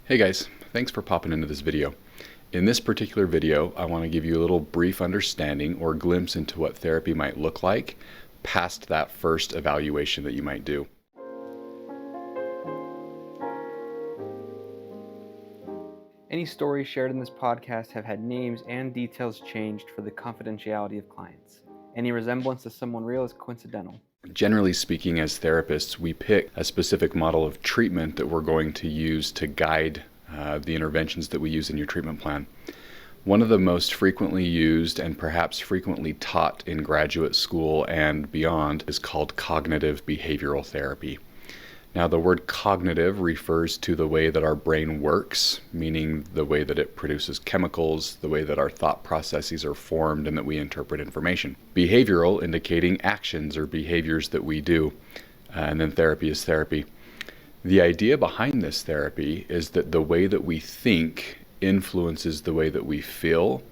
Hey guys, thanks for popping into this video. In this particular video, I want to give you a little brief understanding or glimpse into what therapy might look like past that first evaluation that you might do. Any stories shared in this podcast have had names and details changed for the confidentiality of clients. Any resemblance to someone real is coincidental. Generally speaking, as therapists, we pick a specific model of treatment that we're going to use to guide the interventions that we use in your treatment plan. One of the most frequently used and perhaps frequently taught in graduate school and beyond is called cognitive behavioral therapy. Now, the word cognitive refers to the way that our brain works, meaning the way that it produces chemicals, the way that our thought processes are formed, and that we interpret information. Behavioral, indicating actions or behaviors that we do, and then therapy is therapy. The idea behind this therapy is that the way that we think influences the way that we feel,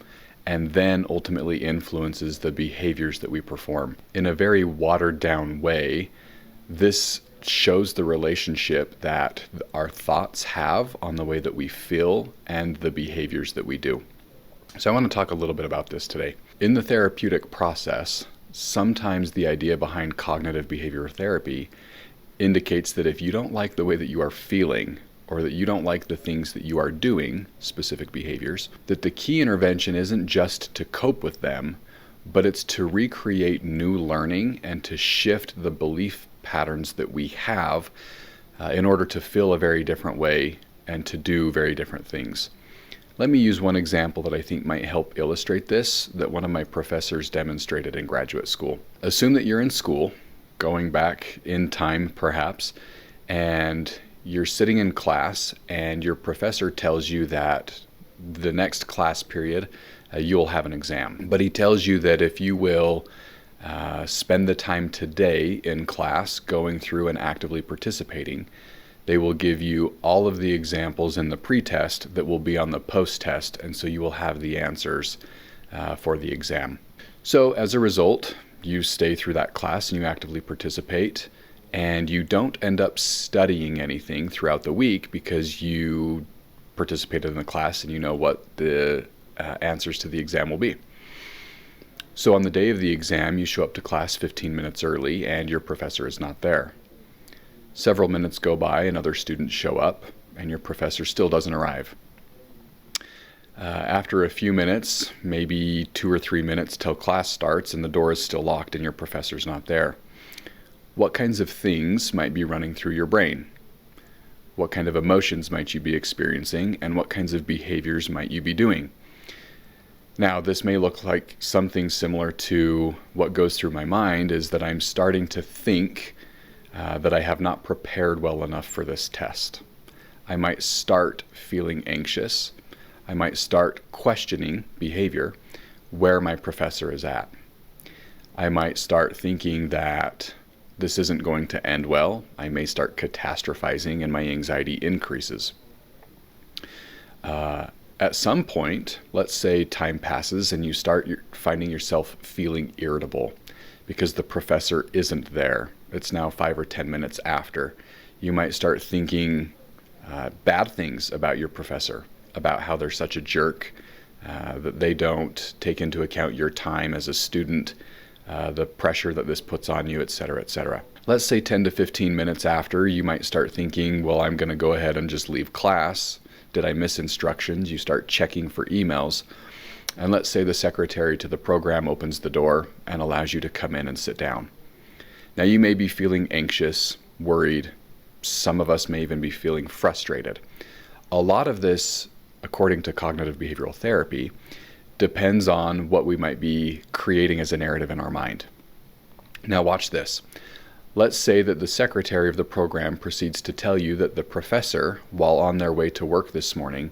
and then ultimately influences the behaviors that we perform. In a very watered down way, this shows the relationship that our thoughts have on the way that we feel and the behaviors that we do. So I want to talk a little bit about this today. In the therapeutic process, sometimes the idea behind cognitive behavioral therapy indicates that if you don't like the way that you are feeling, or that you don't like the things that you are doing, specific behaviors, that the key intervention isn't just to cope with them, but it's to recreate new learning and to shift the belief patterns that we have in order to feel a very different way and to do very different things. Let me use one example that I think might help illustrate this, that one of my professors demonstrated in graduate school. Assume that you're in school, going back in time perhaps, and you're sitting in class and your professor tells you that the next class period you'll have an exam. But he tells you that if you will spend the time today in class going through and actively participating, they will give you all of the examples in the pre-test that will be on the post-test, and so you will have the answers for the exam. So as a result, you stay through that class and you actively participate, and you don't end up studying anything throughout the week because you participated in the class and you know what the answers to the exam will be. So on the day of the exam, you show up to class 15 minutes early and your professor is not there. Several minutes go by and other students show up and your professor still doesn't arrive. After a few minutes, maybe 2 or 3 minutes till class starts and the door is still locked and your professor's not there. What kinds of things might be running through your brain? What kind of emotions might you be experiencing, and what kinds of behaviors might you be doing? Now, this may look like something similar to what goes through my mind is that I'm starting to think that I have not prepared well enough for this test. I might start feeling anxious. I might start questioning behavior, where my professor is at. I might start thinking that this isn't going to end well. I may start catastrophizing and my anxiety increases. At some point, let's say time passes and you start finding yourself feeling irritable because the professor isn't there. It's now 5 or 10 minutes after. You might start thinking bad things about your professor, about how they're such a jerk, that they don't take into account your time as a student, the pressure that this puts on you, etc., etc. Let's say 10 to 15 minutes after, you might start thinking, well, I'm going to go ahead and just leave class. Did I miss instructions? You start checking for emails. And let's say the secretary to the program opens the door and allows you to come in and sit down. Now, you may be feeling anxious, worried. Some of us may even be feeling frustrated. A lot of this, according to cognitive behavioral therapy, depends on what we might be creating as a narrative in our mind. Now watch this. Let's say that the secretary of the program proceeds to tell you that the professor, while on their way to work this morning,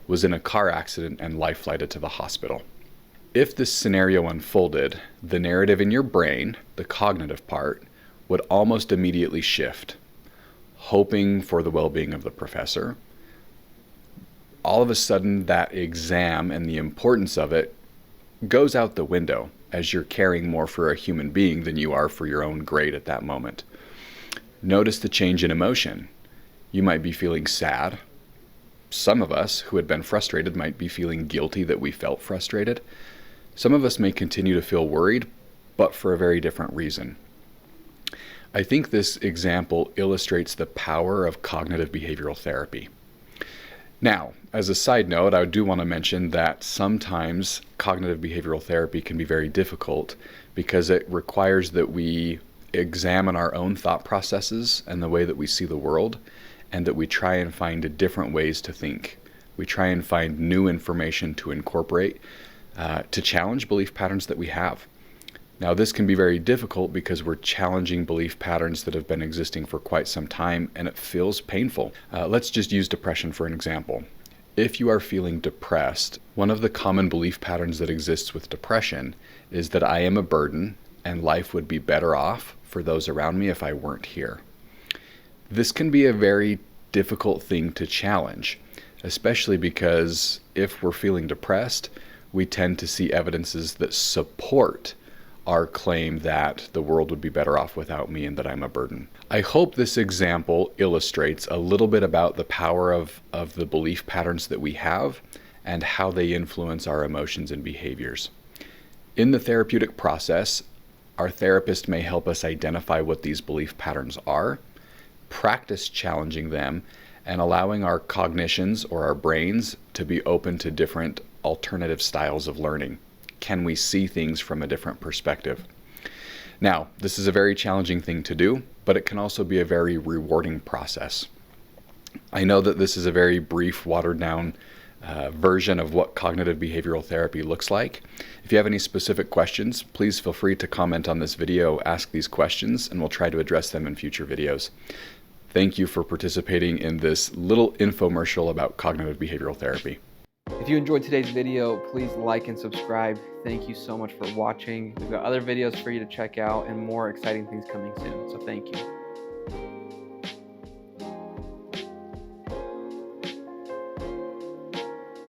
was in a car accident and life flighted to the hospital. If this scenario unfolded, the narrative in your brain, the cognitive part, would almost immediately shift, hoping for the well-being of the professor. All of a sudden, that exam and the importance of it goes out the window as you're caring more for a human being than you are for your own grade at that moment. Notice the change in emotion. You might be feeling sad, Some of us who had been frustrated might be feeling guilty that we felt frustrated. Some of us may continue to feel worried, but for a very different reason. I think this example illustrates the power of cognitive behavioral therapy. Now, as a side note, I do want to mention that sometimes cognitive behavioral therapy can be very difficult because it requires that we examine our own thought processes and the way that we see the world, and that we try and find different ways to think. We try and find new information to incorporate to challenge belief patterns that we have. Now, this can be very difficult because we're challenging belief patterns that have been existing for quite some time, and it feels painful. Let's just use depression for an example. If you are feeling depressed, one of the common belief patterns that exists with depression is that I am a burden and life would be better off for those around me if I weren't here. This can be a very difficult thing to challenge, especially because if we're feeling depressed, we tend to see evidences that support our claim that the world would be better off without me and that I'm a burden. I hope this example illustrates a little bit about the power of the belief patterns that we have and how they influence our emotions and behaviors. In the therapeutic process, our therapist may help us identify what these belief patterns are, practice challenging them, and allowing our cognitions or our brains to be open to different alternative styles of learning. Can we see things from a different perspective? Now, this is a very challenging thing to do, but it can also be a very rewarding process. I know that this is a very brief, watered down version of what cognitive behavioral therapy looks like. If you have any specific questions, please feel free to comment on this video, ask these questions, and we'll try to address them in future videos. Thank you for participating in this little infomercial about cognitive behavioral therapy. If you enjoyed today's video, please like and subscribe. Thank you so much for watching. We've got other videos for you to check out and more exciting things coming soon, so thank you.